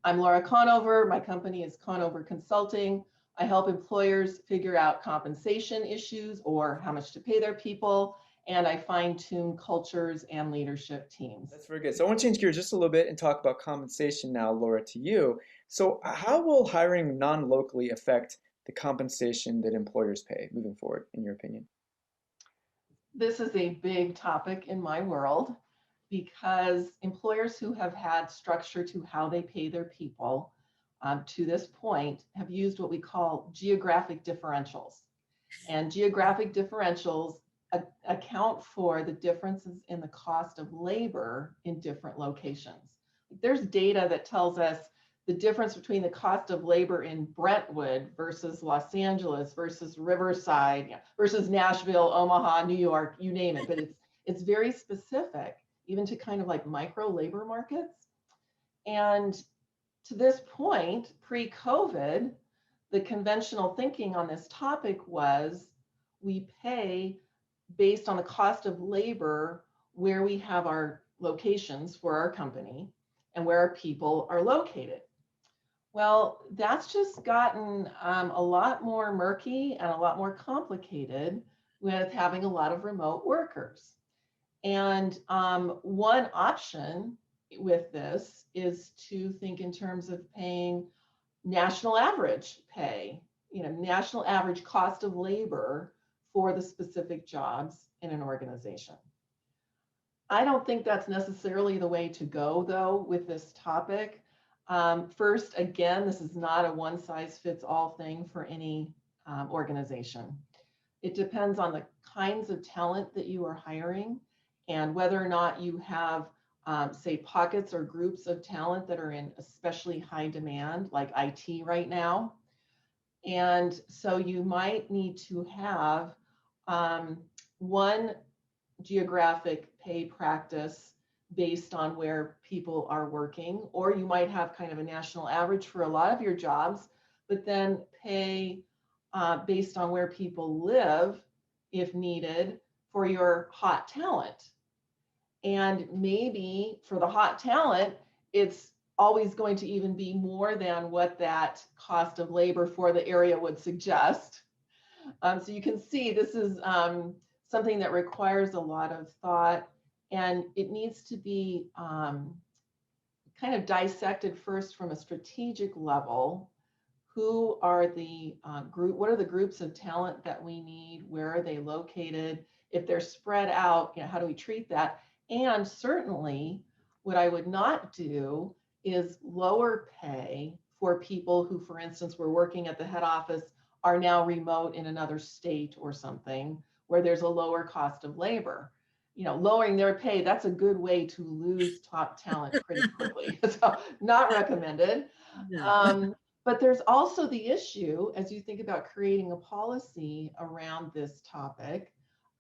I'm Laura Conover. My company is Conover Consulting. I help employers figure out compensation issues or how much to pay their people, and I fine-tune cultures and leadership teams. That's very good. So I want to change gears just a little bit and talk about compensation now, Laura, to you. So how will hiring non-locally affect the compensation that employers pay moving forward, in your opinion? This is a big topic in my world because employers who have had structure to how they pay their people to this point have used what we call geographic differentials. And geographic differentials account for the differences in the cost of labor in different locations. There's data that tells us the difference between the cost of labor in Brentwood versus Los Angeles versus Riverside versus Nashville, Omaha, New York, you name it. But it's very specific, even to kind of like micro labor markets. And to this point, pre-COVID, the conventional thinking on this topic was we pay based on the cost of labor where we have our locations for our company and where our people are located. Well, that's just gotten a lot more murky and a lot more complicated with having a lot of remote workers. And one option with this is to think in terms of paying national average pay, national average cost of labor for the specific jobs in an organization. I don't think that's necessarily the way to go, though, with this topic. First, again, this is not a one size fits all thing for any organization. It depends on the kinds of talent that you are hiring and whether or not you have, say, pockets or groups of talent that are in especially high demand, like IT right now. And so you might need to have one geographic pay practice based on where people are working, or you might have kind of a national average for a lot of your jobs, but then pay based on where people live, if needed, for your hot talent. And maybe for the hot talent, it's always going to even be more than what that cost of labor for the area would suggest. So you can see this is something that requires a lot of thought, and it needs to be kind of dissected first from a strategic level. Who are the what are the groups of talent that we need? Where are they located? If they're spread out, how do we treat that? And certainly what I would not do is lower pay for people who, for instance, were working at the head office, are now remote in another state or something where there's a lower cost of labor. Lowering their pay, that's a good way to lose top talent pretty quickly. So not recommended. No. But there's also the issue, as you think about creating a policy around this topic,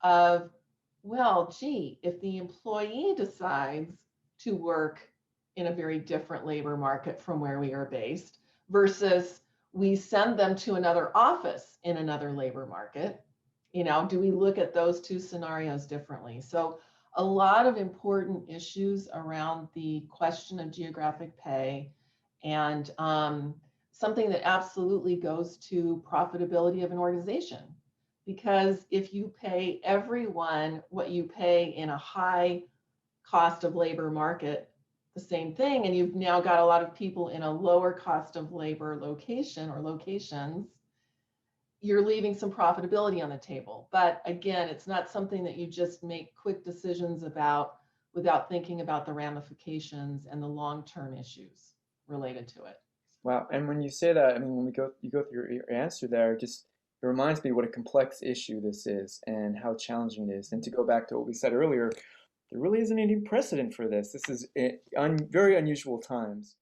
of, well, gee, if the employee decides to work in a very different labor market from where we are based versus we send them to another office in another labor market, do we look at those two scenarios differently? So a lot of important issues around the question of geographic pay, and something that absolutely goes to profitability of an organization. Because if you pay everyone what you pay in a high cost of labor market, the same thing, and you've now got a lot of people in a lower cost of labor location or locations, you're leaving some profitability on the table. But again, it's not something that you just make quick decisions about without thinking about the ramifications and the long-term issues related to it. Wow. And when you say that, I mean, when you go through your answer there, it reminds me what a complex issue this is and how challenging it is. And to go back to what we said earlier, there really isn't any precedent for this. This is very unusual times.